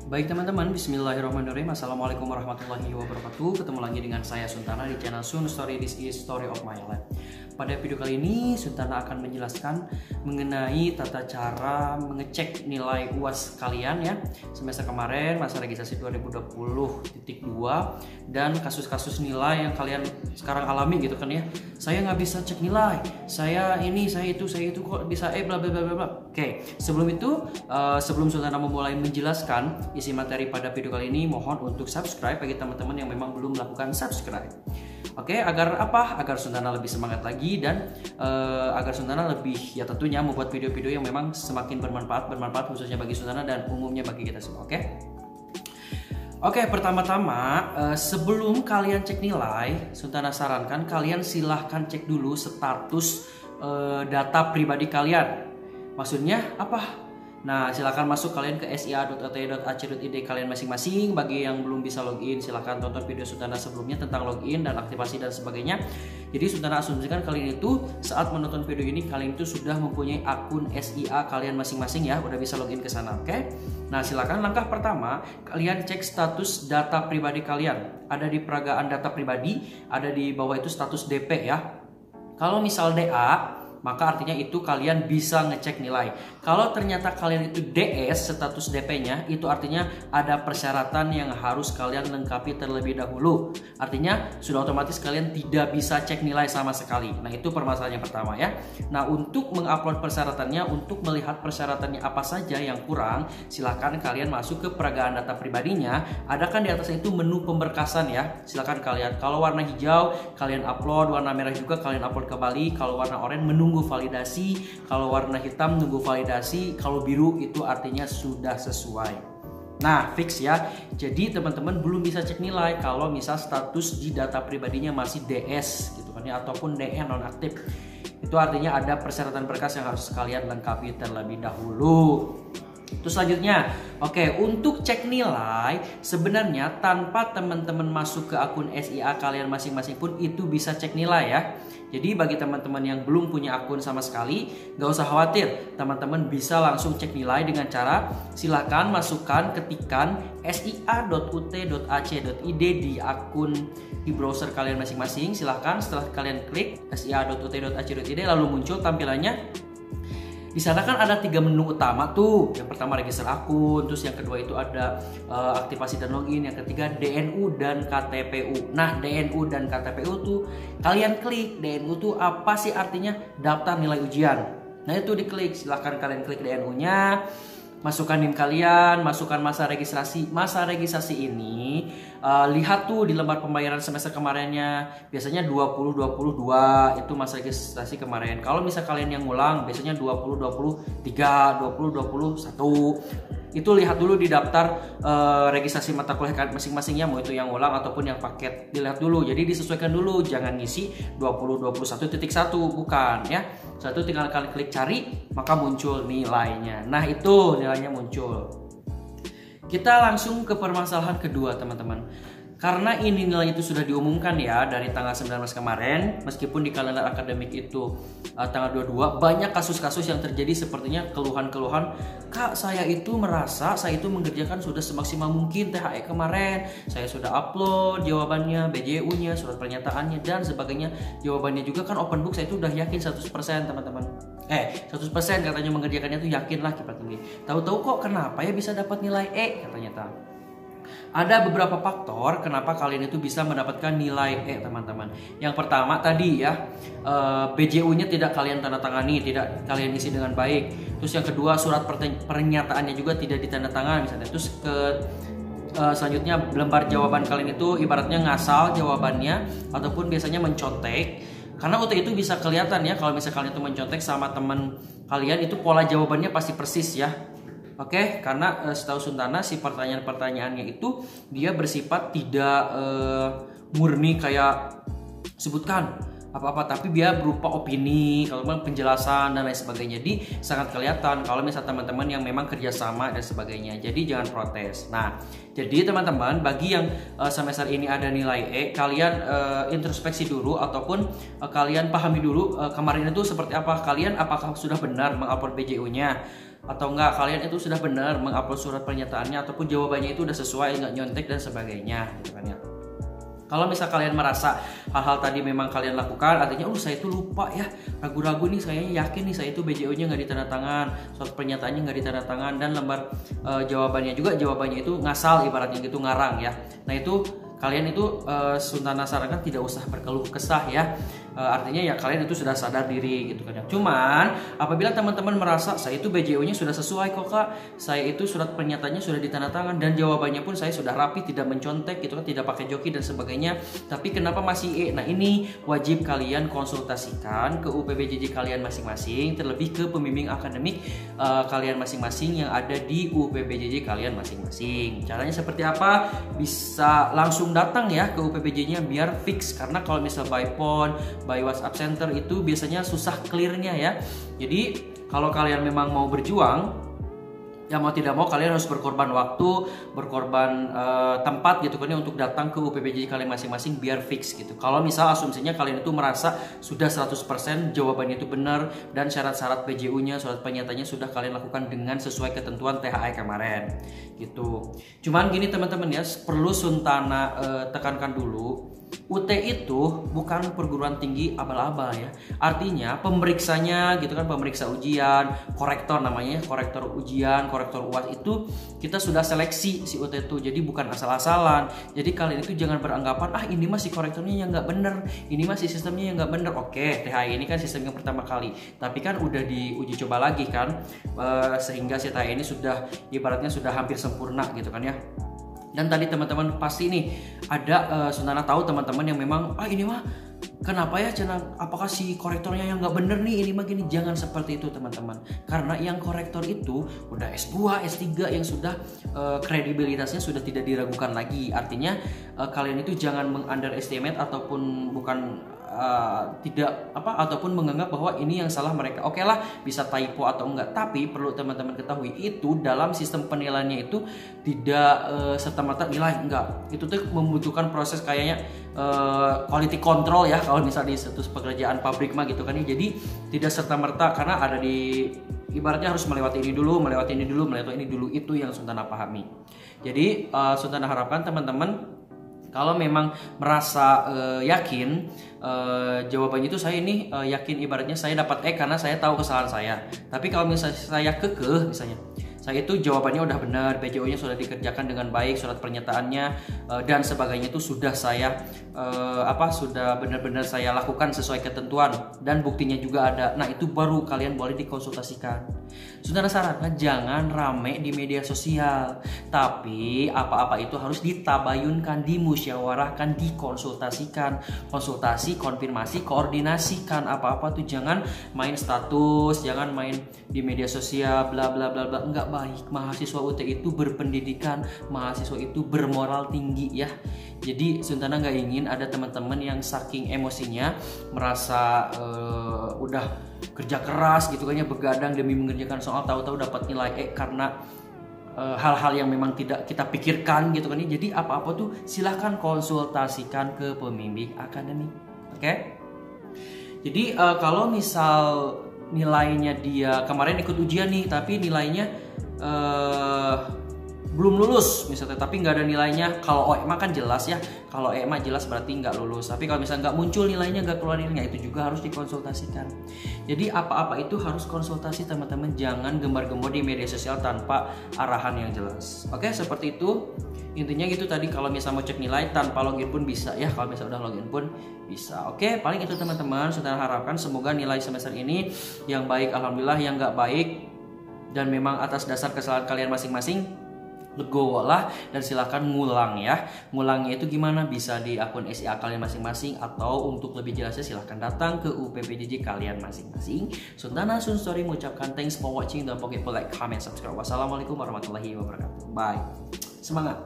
Baik teman-teman, bismillahirrahmanirrahim. Assalamualaikum warahmatullahi wabarakatuh. Ketemu lagi dengan saya Suntana di channel Sun Story. This is Story of My Life. Pada video kali ini Suntana akan menjelaskan mengenai tata cara mengecek nilai UAS kalian ya semester kemarin masa registrasi 2020.2 dan kasus-kasus nilai yang kalian sekarang alami gitu kan ya. Saya nggak bisa cek nilai, saya ini, saya itu kok bisa bla bla bla bla. Oke, sebelum itu sebelum Suntana memulai menjelaskan isi materi pada video kali ini, mohon untuk subscribe bagi teman-teman yang memang belum melakukan subscribe. Oke, agar apa? Agar Suntana lebih semangat lagi dan agar Suntana lebih ya tentunya membuat video-video yang memang semakin bermanfaat khususnya bagi Suntana dan umumnya bagi kita semua. Oke, pertama-tama sebelum kalian cek nilai, Suntana sarankan kalian silahkan cek dulu status data pribadi kalian. Maksudnya apa? Nah, silakan masuk kalian ke sia.at.ac.id kalian masing-masing. Bagi yang belum bisa login, silakan tonton video Suntana sebelumnya tentang login dan aktivasi dan sebagainya. Jadi Suntana asumsikan kalian itu saat menonton video ini kalian itu sudah mempunyai akun SIA kalian masing-masing ya, udah bisa login ke sana, oke? Nah, silakan langkah pertama kalian cek status data pribadi kalian. Ada di peragaan data pribadi, ada di bawah itu status DP ya. Kalau misal DA, maka artinya itu kalian bisa ngecek nilai. Kalau ternyata kalian itu DS status DP-nya, itu artinya ada persyaratan yang harus kalian lengkapi terlebih dahulu. Artinya sudah otomatis kalian tidak bisa cek nilai sama sekali. Nah, itu permasalahan yang pertama ya. Nah, untuk mengupload persyaratannya, untuk melihat persyaratannya apa saja yang kurang, silakan kalian masuk ke peragaan data pribadinya. Ada kan di atasnya itu menu pemberkasan ya. Silakan kalian, kalau warna hijau kalian upload, warna merah juga kalian upload kembali, kalau warna oranye menunggu validasi, kalau warna hitam nunggu validasi, kalau biru itu artinya sudah sesuai. Nah, fix ya. Jadi teman-teman belum bisa cek nilai kalau misal status di data pribadinya masih DS gitu kan ya, ataupun DE nonaktif. Itu artinya ada persyaratan berkas yang harus kalian lengkapi terlebih dahulu. Terus selanjutnya, oke, untuk cek nilai sebenarnya tanpa teman-teman masuk ke akun SIA kalian masing-masing pun itu bisa cek nilai ya. Jadi bagi teman-teman yang belum punya akun sama sekali, gak usah khawatir, teman-teman bisa langsung cek nilai dengan cara silakan masukkan ketikan sia.ut.ac.id di akun di browser kalian masing-masing. Silakan setelah kalian klik sia.ut.ac.id lalu muncul tampilannya. Di sana kan ada 3 menu utama tuh. Yang pertama register akun, terus yang kedua itu ada aktivasi dan login, yang ketiga DNU dan KTPU. Nah, DNU dan KTPU tuh kalian klik. DNU tuh apa sih artinya? Daftar nilai ujian. Nah, itu diklik. Silahkan kalian klik DNU-nya. Masukkan NIM kalian, masukkan masa registrasi. Masa registrasi ini lihat tuh di lembar pembayaran semester kemarinnya. Biasanya 2022 itu masa registrasi kemarin. Kalau misal kalian yang ngulang biasanya 2023, 2021. Itu lihat dulu di daftar registrasi mata kuliah kalian masing-masingnya, mau itu yang ulang ataupun yang paket. Dilihat dulu. Jadi disesuaikan dulu, jangan ngisi 2021.1 bukan ya. Satu tinggal kalian klik cari, maka muncul nilainya. Nah, itu nilainya muncul. Kita langsung ke permasalahan kedua, teman-teman. Karena ini nilai itu sudah diumumkan ya dari tanggal 19 kemarin, meskipun di kalender akademik itu tanggal 22, banyak kasus-kasus yang terjadi sepertinya keluhan-keluhan, Kak, saya itu merasa saya itu mengerjakan sudah semaksimal mungkin THE kemarin, saya sudah upload jawabannya, BJU-nya, surat pernyataannya dan sebagainya. Jawabannya juga kan open book, saya itu udah yakin 100% teman-teman. 100% katanya mengerjakannya tuh yakin lah kipat tinggi. Tahu-tahu kok kenapa ya bisa dapat nilai E katanya. Ada beberapa faktor kenapa kalian itu bisa mendapatkan nilai E, teman-teman. Yang pertama tadi ya, BJU-nya tidak kalian tanda tangani, tidak kalian isi dengan baik. Terus yang kedua, surat pernyataannya juga tidak ditandatangani misalnya. Terus selanjutnya lembar jawaban kalian itu ibaratnya ngasal jawabannya ataupun biasanya mencontek. Karena UT itu bisa kelihatan ya, kalau misalnya kalian itu mencontek sama teman kalian itu pola jawabannya pasti persis ya. Oke, karena setahu Suntana si pertanyaan-pertanyaannya itu dia bersifat tidak murni kayak sebutkan apa-apa, tapi dia berupa opini, kalau penjelasan dan lain sebagainya. Jadi sangat kelihatan kalau misalnya teman-teman yang memang kerjasama dan sebagainya. Jadi jangan protes. Nah, jadi teman-teman bagi yang semester ini ada nilai E, kalian introspeksi dulu ataupun kalian pahami dulu kemarin itu seperti apa. Kalian apakah sudah benar mengupload BJU-nya? atau enggak kalian itu sudah benar mengupload surat pernyataannya ataupun jawabannya itu udah sesuai, nggak nyontek dan sebagainya gitu kan ya. Kalau misal kalian merasa hal-hal tadi memang kalian lakukan, artinya saya itu lupa ya, ragu-ragu nih, saya yakin nih saya itu BJO-nya nggak ditandatangan, surat pernyataannya nggak ditandatangan, dan lembar jawabannya itu ngasal, ibaratnya gitu, ngarang ya. Nah itu kalian itu Suntana sarankan tidak usah berkeluh kesah ya. Artinya ya kalian itu sudah sadar diri gitu kan. Cuman apabila teman-teman merasa saya itu BJO-nya sudah sesuai kok Kak, saya itu surat pernyataannya sudah ditandatangan dan jawabannya pun saya sudah rapi, tidak mencontek gitu kan, tidak pakai joki dan sebagainya, tapi kenapa masih E? Nah ini wajib kalian konsultasikan ke UPBJJ kalian masing-masing, terlebih ke pembimbing akademik kalian masing-masing yang ada di UPBJJ kalian masing-masing. Caranya seperti apa? Bisa langsung datang ya ke UPBJJ-nya biar fix, karena kalau misal by phone, by WhatsApp Center itu biasanya susah clearnya ya. Jadi kalau kalian memang mau berjuang, ya mau tidak mau kalian harus berkorban waktu, berkorban tempat gitu kan ya, untuk datang ke UPBJJ kalian masing-masing biar fix gitu. Kalau misal asumsinya kalian itu merasa sudah 100% jawabannya itu benar dan syarat-syarat PJU-nya, surat pernyataannya sudah kalian lakukan dengan sesuai ketentuan THI kemarin gitu. Cuman gini teman-teman ya, perlu Suntana tekankan dulu, UT itu bukan perguruan tinggi abal-abal ya. Artinya pemeriksanya gitu kan, pemeriksa ujian, korektor namanya, korektor ujian, korektor UAS itu kita sudah seleksi si UT itu. Jadi bukan asal-asalan. Jadi kalian itu jangan beranggapan ini masih korektornya yang nggak bener, ini masih sistemnya yang nggak bener. Oke, THI ini kan sistem yang pertama kali, tapi kan udah diuji coba lagi kan, sehingga si THI ini sudah ibaratnya sudah hampir sempurna gitu kan ya. Dan tadi teman-teman pasti nih ada Suntana tahu teman-teman yang memang ini mah kenapa ya apakah si korektornya yang nggak bener nih, ini mah gini. Jangan seperti itu teman-teman, karena yang korektor itu udah S2, S3 yang sudah kredibilitasnya sudah tidak diragukan lagi. Artinya kalian itu jangan meng-underestimate ataupun ataupun menganggap bahwa ini yang salah mereka. Oke lah, bisa typo atau enggak, tapi perlu teman-teman ketahui itu dalam sistem penilaiannya itu tidak serta-merta nilai, enggak. Itu tuh membutuhkan proses kayaknya quality control ya, kalau misalnya di status pekerjaan pabrik mah gitu kan ya. Jadi tidak serta-merta, karena ada di ibaratnya harus melewati ini dulu, melewati ini dulu, itu yang Suntana pahami. Jadi Suntana harapkan teman-teman kalau memang merasa yakin jawabannya itu saya ini yakin, ibaratnya saya dapat E karena saya tahu kesalahan saya. Tapi kalau misalnya saya kekeh, misalnya saya itu jawabannya udah benar, BJO-nya sudah dikerjakan dengan baik, surat pernyataannya dan sebagainya itu sudah saya sudah benar-benar saya lakukan sesuai ketentuan dan buktinya juga ada. Nah itu baru kalian boleh dikonsultasikan. Sudah sarankan jangan rame di media sosial, tapi apa-apa itu harus ditabayunkan, dimusyawarahkan, dikonsultasikan, konsultasi, konfirmasi, koordinasikan. Apa-apa tuh jangan main status, jangan main di media sosial, bla bla bla bla, enggak baik. Mahasiswa UT itu berpendidikan, mahasiswa itu bermoral tinggi ya. Jadi Suntana nggak ingin ada teman-teman yang saking emosinya merasa udah kerja keras gitu kan ya, begadang demi mengerjakan soal, tahu-tahu dapat nilai E karena hal-hal yang memang tidak kita pikirkan gitu kan ya. Jadi apa-apa tuh silahkan konsultasikan ke pembimbing akademik. Oke? Jadi kalau misal nilainya dia kemarin ikut ujian nih, tapi nilainya belum lulus misalnya, tapi nggak ada nilainya. Kalau OEMA kan jelas ya, kalau EMA jelas berarti nggak lulus. Tapi kalau misalnya nggak muncul nilainya, nggak keluar nilainya, itu juga harus dikonsultasikan. Jadi apa-apa itu harus konsultasi teman-teman, jangan gembar-gembor di media sosial tanpa arahan yang jelas. Oke, seperti itu intinya gitu tadi. Kalau misalnya mau cek nilai tanpa login pun bisa ya, kalau misalnya udah login pun bisa. Oke, paling itu teman-teman. Sudah harapkan semoga nilai semester ini yang baik alhamdulillah, yang nggak baik dan memang atas dasar kesalahan kalian masing-masing, legowo lah dan silahkan ngulang ya. Ngulangnya itu gimana? Bisa di akun SIA kalian masing-masing, atau untuk lebih jelasnya silahkan datang ke UPBJJ kalian masing-masing. Suntana Sunstory mengucapkan thanks for watching. Don't forget to like, comment, subscribe. Wassalamualaikum warahmatullahi wabarakatuh. Bye. Semangat.